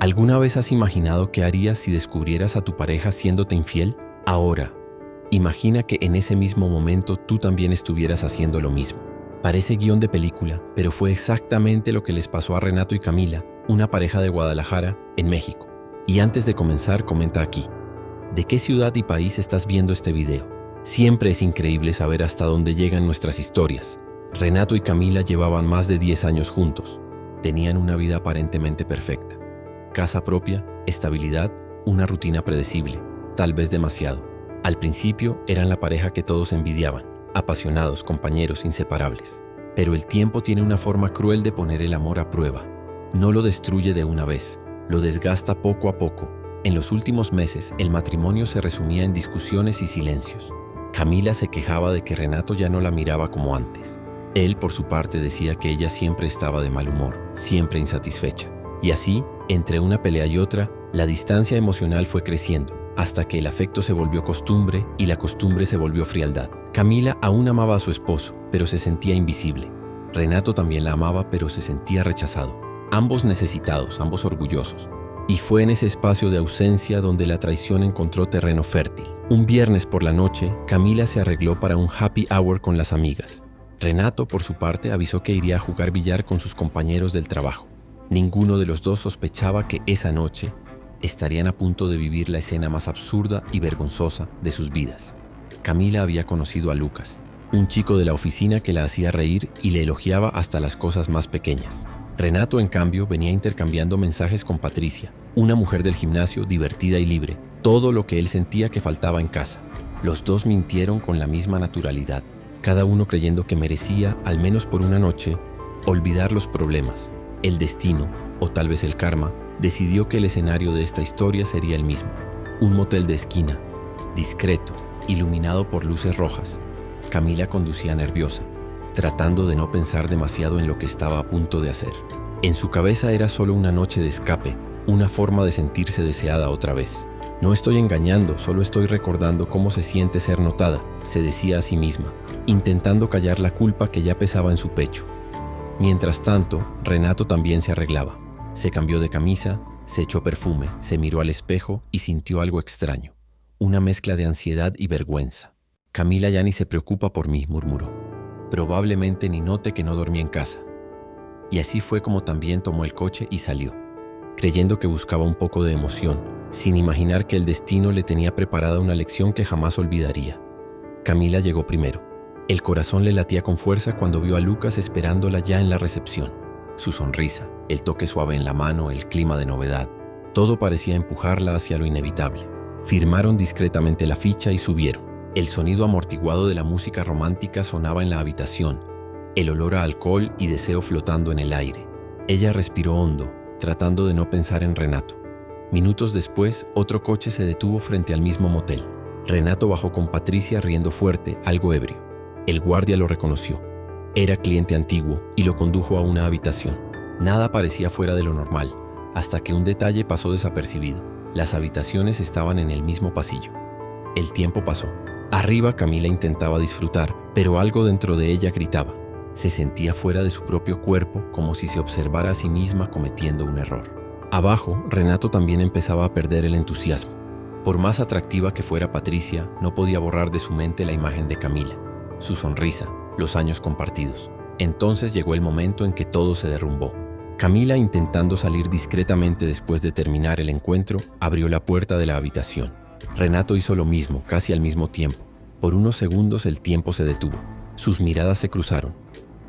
¿Alguna vez has imaginado qué harías si descubrieras a tu pareja haciéndote infiel? Ahora, imagina que en ese mismo momento tú también estuvieras haciendo lo mismo. Parece guión de película, pero fue exactamente lo que les pasó a Renato y Camila, una pareja de Guadalajara, en México. Y antes de comenzar, comenta aquí, ¿de qué ciudad y país estás viendo este video? Siempre es increíble saber hasta dónde llegan nuestras historias. Renato y Camila llevaban más de 10 años juntos. Tenían una vida aparentemente perfecta. Casa propia, estabilidad, una rutina predecible, tal vez demasiado. Al principio eran la pareja que todos envidiaban, apasionados, compañeros, inseparables. Pero el tiempo tiene una forma cruel de poner el amor a prueba. No lo destruye de una vez, lo desgasta poco a poco. En los últimos meses, el matrimonio se resumía en discusiones y silencios. Camila se quejaba de que Renato ya no la miraba como antes. Él, por su parte, decía que ella siempre estaba de mal humor, siempre insatisfecha. Y así, entre una pelea y otra, la distancia emocional fue creciendo, hasta que el afecto se volvió costumbre y la costumbre se volvió frialdad. Camila aún amaba a su esposo, pero se sentía invisible. Renato también la amaba, pero se sentía rechazado. Ambos necesitados, ambos orgullosos. Y fue en ese espacio de ausencia donde la traición encontró terreno fértil. Un viernes por la noche, Camila se arregló para un happy hour con las amigas. Renato, por su parte, avisó que iría a jugar billar con sus compañeros del trabajo. Ninguno de los dos sospechaba que esa noche estarían a punto de vivir la escena más absurda y vergonzosa de sus vidas. Camila había conocido a Lucas, un chico de la oficina que la hacía reír y le elogiaba hasta las cosas más pequeñas. Renato, en cambio, venía intercambiando mensajes con Patricia, una mujer del gimnasio divertida y libre, todo lo que él sentía que faltaba en casa. Los dos mintieron con la misma naturalidad, cada uno creyendo que merecía, al menos por una noche, olvidar los problemas. El destino, o tal vez el karma, decidió que el escenario de esta historia sería el mismo. Un motel de esquina, discreto, iluminado por luces rojas. Camila conducía nerviosa, tratando de no pensar demasiado en lo que estaba a punto de hacer. En su cabeza era solo una noche de escape, una forma de sentirse deseada otra vez. No estoy engañando, solo estoy recordando cómo se siente ser notada, se decía a sí misma, intentando callar la culpa que ya pesaba en su pecho. Mientras tanto, Renato también se arreglaba. Se cambió de camisa, se echó perfume, se miró al espejo y sintió algo extraño. Una mezcla de ansiedad y vergüenza. Camila ya ni se preocupa por mí, murmuró. Probablemente ni note que no dormí en casa. Y así fue como también tomó el coche y salió, creyendo que buscaba un poco de emoción, sin imaginar que el destino le tenía preparada una lección que jamás olvidaría. Camila llegó primero. El corazón le latía con fuerza cuando vio a Lucas esperándola ya en la recepción. Su sonrisa, el toque suave en la mano, el clima de novedad, todo parecía empujarla hacia lo inevitable. Firmaron discretamente la ficha y subieron. El sonido amortiguado de la música romántica sonaba en la habitación, el olor a alcohol y deseo flotando en el aire. Ella respiró hondo, tratando de no pensar en Renato. Minutos después, otro coche se detuvo frente al mismo motel. Renato bajó con Patricia riendo fuerte, algo ebrio. El guardia lo reconoció. Era cliente antiguo y lo condujo a una habitación. Nada parecía fuera de lo normal, hasta que un detalle pasó desapercibido. Las habitaciones estaban en el mismo pasillo. El tiempo pasó. Arriba Camila intentaba disfrutar, pero algo dentro de ella gritaba. Se sentía fuera de su propio cuerpo, como si se observara a sí misma cometiendo un error. Abajo, Renato también empezaba a perder el entusiasmo. Por más atractiva que fuera Patricia, no podía borrar de su mente la imagen de Camila, su sonrisa, los años compartidos. Entonces llegó el momento en que todo se derrumbó. Camila, intentando salir discretamente después de terminar el encuentro, abrió la puerta de la habitación. Renato hizo lo mismo, casi al mismo tiempo. Por unos segundos el tiempo se detuvo. Sus miradas se cruzaron.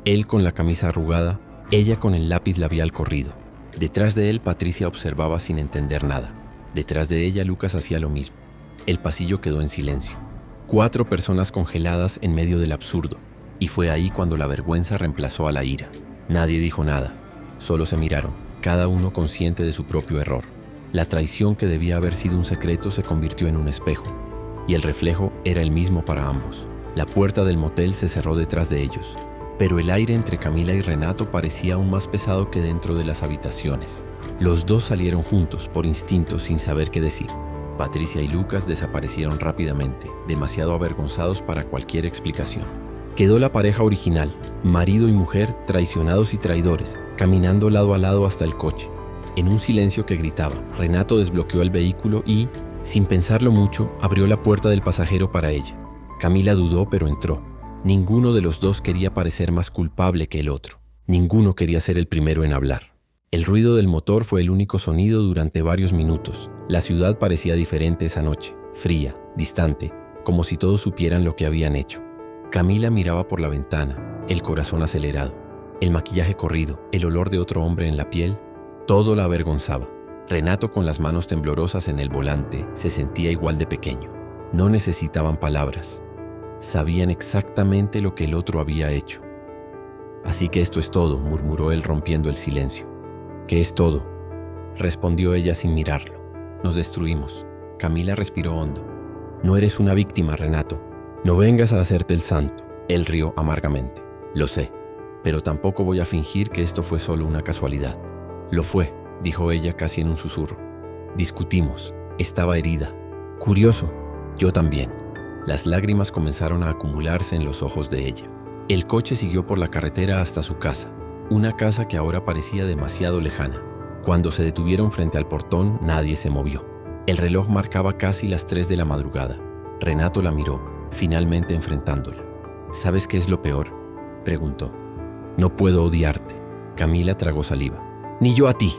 Él con la camisa arrugada, ella con el lápiz labial corrido. Detrás de él, Patricia observaba sin entender nada. Detrás de ella, Lucas hacía lo mismo. El pasillo quedó en silencio. 4 personas congeladas en medio del absurdo. Y fue ahí cuando la vergüenza reemplazó a la ira. Nadie dijo nada. Solo se miraron, cada uno consciente de su propio error. La traición que debía haber sido un secreto se convirtió en un espejo. Y el reflejo era el mismo para ambos. La puerta del motel se cerró detrás de ellos. Pero el aire entre Camila y Renato parecía aún más pesado que dentro de las habitaciones. Los dos salieron juntos, por instinto, sin saber qué decir. Patricia y Lucas desaparecieron rápidamente, demasiado avergonzados para cualquier explicación. Quedó la pareja original, marido y mujer traicionados y traidores, caminando lado a lado hasta el coche. En un silencio que gritaba, Renato desbloqueó el vehículo y, sin pensarlo mucho, abrió la puerta del pasajero para ella. Camila dudó, pero entró. Ninguno de los dos quería parecer más culpable que el otro. Ninguno quería ser el primero en hablar. El ruido del motor fue el único sonido durante varios minutos. La ciudad parecía diferente esa noche, fría, distante, como si todos supieran lo que habían hecho. Camila miraba por la ventana, el corazón acelerado. El maquillaje corrido, el olor de otro hombre en la piel, todo la avergonzaba. Renato, con las manos temblorosas en el volante, se sentía igual de pequeño. No necesitaban palabras. Sabían exactamente lo que el otro había hecho. «Así que esto es todo», murmuró él rompiendo el silencio. «¿Qué es todo?», respondió ella sin mirarlo. «Nos destruimos». Camila respiró hondo. «No eres una víctima, Renato. No vengas a hacerte el santo». Él rió amargamente. «Lo sé, pero tampoco voy a fingir que esto fue solo una casualidad». «Lo fue», dijo ella casi en un susurro. «Discutimos. Estaba herida. Curioso. Yo también». Las lágrimas comenzaron a acumularse en los ojos de ella. El coche siguió por la carretera hasta su casa, una casa que ahora parecía demasiado lejana. Cuando se detuvieron frente al portón, nadie se movió. El reloj marcaba casi las 3 de la madrugada. Renato la miró, finalmente enfrentándola. «¿Sabes qué es lo peor?», preguntó. «No puedo odiarte». Camila tragó saliva. «Ni yo a ti».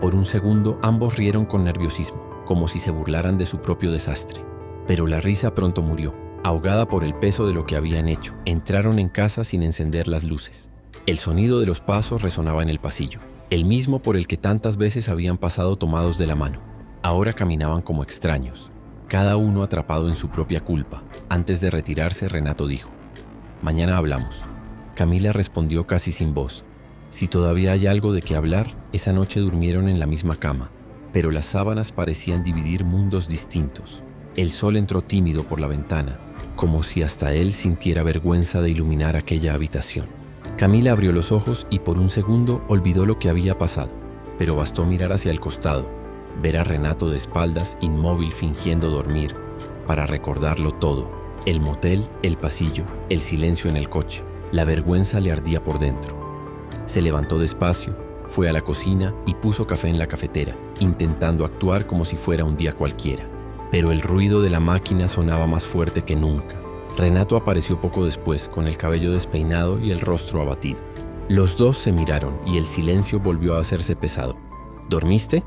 Por un segundo, ambos rieron con nerviosismo, como si se burlaran de su propio desastre. Pero la risa pronto murió, ahogada por el peso de lo que habían hecho. Entraron en casa sin encender las luces. El sonido de los pasos resonaba en el pasillo, el mismo por el que tantas veces habían pasado tomados de la mano. Ahora caminaban como extraños, cada uno atrapado en su propia culpa. Antes de retirarse, Renato dijo: «Mañana hablamos». Camila respondió casi sin voz. Si todavía hay algo de qué hablar, esa noche durmieron en la misma cama, pero las sábanas parecían dividir mundos distintos. El sol entró tímido por la ventana, como si hasta él sintiera vergüenza de iluminar aquella habitación. Camila abrió los ojos y por un segundo olvidó lo que había pasado, pero bastó mirar hacia el costado, ver a Renato de espaldas, inmóvil fingiendo dormir, para recordarlo todo: el motel, el pasillo, el silencio en el coche. La vergüenza le ardía por dentro. Se levantó despacio, fue a la cocina y puso café en la cafetera, intentando actuar como si fuera un día cualquiera. Pero el ruido de la máquina sonaba más fuerte que nunca. Renato apareció poco después, con el cabello despeinado y el rostro abatido. Los dos se miraron y el silencio volvió a hacerse pesado. «¿Dormiste?»,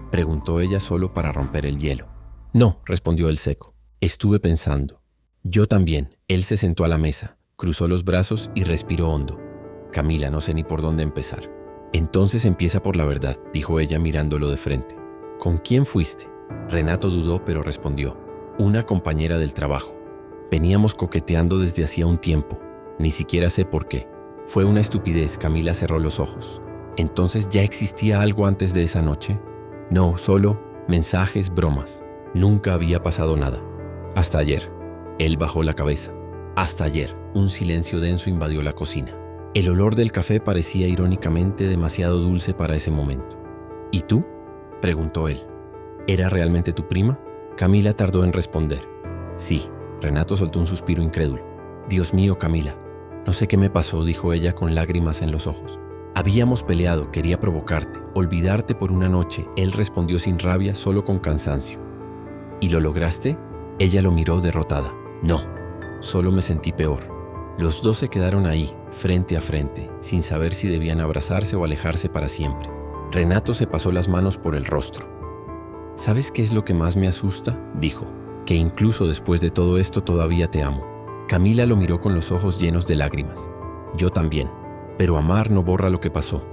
preguntó ella solo para romper el hielo. «No», respondió él seco. «Estuve pensando». «Yo también». Él se sentó a la mesa, cruzó los brazos y respiró hondo. «Camila, no sé ni por dónde empezar». «Entonces empieza por la verdad», dijo ella mirándolo de frente. «¿Con quién fuiste?». Renato dudó, pero respondió: «Una compañera del trabajo. Veníamos coqueteando desde hacía un tiempo. Ni siquiera sé por qué». «Fue una estupidez», Camila cerró los ojos. «¿Entonces ya existía algo antes de esa noche?». «No, solo mensajes, bromas. Nunca había pasado nada. Hasta ayer». Él bajó la cabeza. «Hasta ayer». Un silencio denso invadió la cocina. El olor del café parecía irónicamente demasiado dulce para ese momento. «¿Y tú?», preguntó él. «¿Era realmente tu prima?». Camila tardó en responder. «Sí». Renato soltó un suspiro incrédulo. «Dios mío, Camila, no sé qué me pasó», dijo ella con lágrimas en los ojos. «Habíamos peleado, quería provocarte, olvidarte por una noche». Él respondió sin rabia, solo con cansancio. «¿Y lo lograste?». Ella lo miró derrotada. «No, solo me sentí peor». Los dos se quedaron ahí, frente a frente, sin saber si debían abrazarse o alejarse para siempre. Renato se pasó las manos por el rostro. «¿Sabes qué es lo que más me asusta?», dijo. «Que incluso después de todo esto todavía te amo». Camila lo miró con los ojos llenos de lágrimas. «Yo también, pero amar no borra lo que pasó».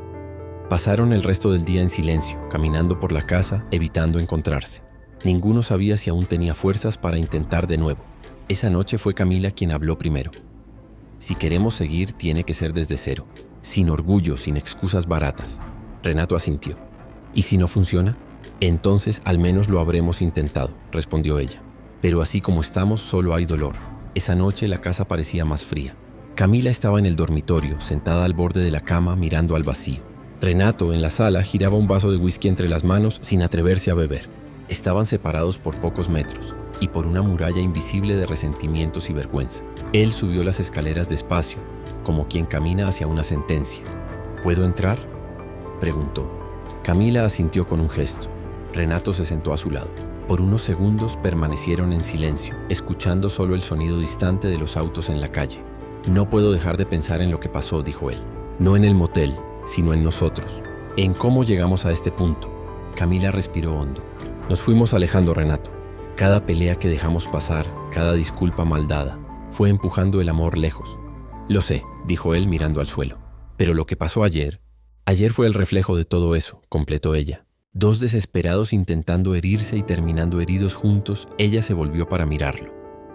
Pasaron el resto del día en silencio, caminando por la casa, evitando encontrarse. Ninguno sabía si aún tenía fuerzas para intentar de nuevo. Esa noche fue Camila quien habló primero. «Si queremos seguir, tiene que ser desde cero, sin orgullo, sin excusas baratas». Renato asintió. «¿Y si no funciona?». «Entonces al menos lo habremos intentado», respondió ella. «Pero así como estamos, solo hay dolor». Esa noche la casa parecía más fría. Camila estaba en el dormitorio, sentada al borde de la cama, mirando al vacío. Renato, en la sala, giraba un vaso de whisky entre las manos sin atreverse a beber. Estaban separados por pocos metros y por una muralla invisible de resentimientos y vergüenza. Él subió las escaleras despacio, como quien camina hacia una sentencia. «¿Puedo entrar?», preguntó. Camila asintió con un gesto. Renato se sentó a su lado. Por unos segundos permanecieron en silencio, escuchando solo el sonido distante de los autos en la calle. No puedo dejar de pensar en lo que pasó, dijo él. No en el motel, sino en nosotros. En cómo llegamos a este punto. Camila respiró hondo. Nos fuimos alejando, Renato. Cada pelea que dejamos pasar, cada disculpa mal dada, fue empujando el amor lejos. Lo sé, dijo él mirando al suelo. Pero lo que pasó ayer fue el reflejo de todo eso, completó ella. Dos desesperados intentando herirse y terminando heridos juntos, ella se volvió para mirarlo.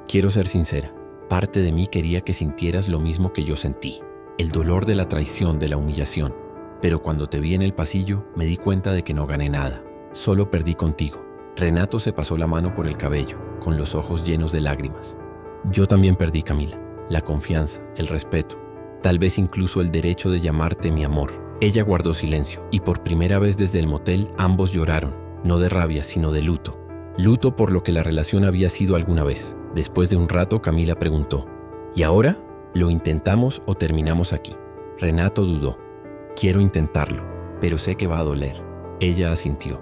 Quiero ser sincera, parte de mí quería que sintieras lo mismo que yo sentí. El dolor de la traición, de la humillación. Pero cuando te vi en el pasillo, me di cuenta de que no gané nada. Solo perdí contigo. Renato se pasó la mano por el cabello, con los ojos llenos de lágrimas. Yo también perdí, Camila. La confianza, el respeto, tal vez incluso el derecho de llamarte mi amor. Ella guardó silencio, y por primera vez desde el motel ambos lloraron, no de rabia, sino de luto. Luto por lo que la relación había sido alguna vez. Después de un rato, Camila preguntó, ¿y ahora? ¿Lo intentamos o terminamos aquí? Renato dudó. Quiero intentarlo, pero sé que va a doler. Ella asintió.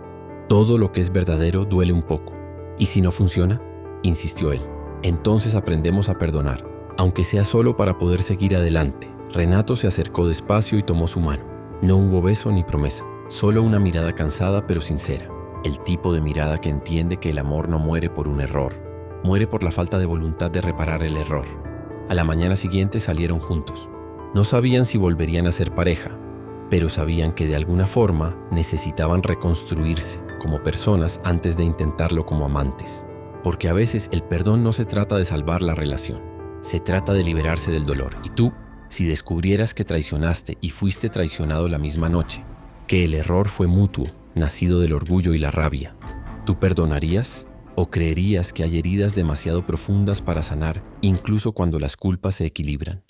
Todo lo que es verdadero duele un poco. ¿Y si no funciona? Insistió él. Entonces aprendemos a perdonar, aunque sea solo para poder seguir adelante. Renato se acercó despacio y tomó su mano. No hubo beso ni promesa, solo una mirada cansada pero sincera. El tipo de mirada que entiende que el amor no muere por un error, muere por la falta de voluntad de reparar el error. A la mañana siguiente salieron juntos. No sabían si volverían a ser pareja, pero sabían que de alguna forma necesitaban reconstruirse como personas antes de intentarlo como amantes. Porque a veces el perdón no se trata de salvar la relación, se trata de liberarse del dolor. Y tú, si descubrieras que traicionaste y fuiste traicionado la misma noche, que el error fue mutuo, nacido del orgullo y la rabia, ¿tú perdonarías? ¿O creerías que hay heridas demasiado profundas para sanar, incluso cuando las culpas se equilibran?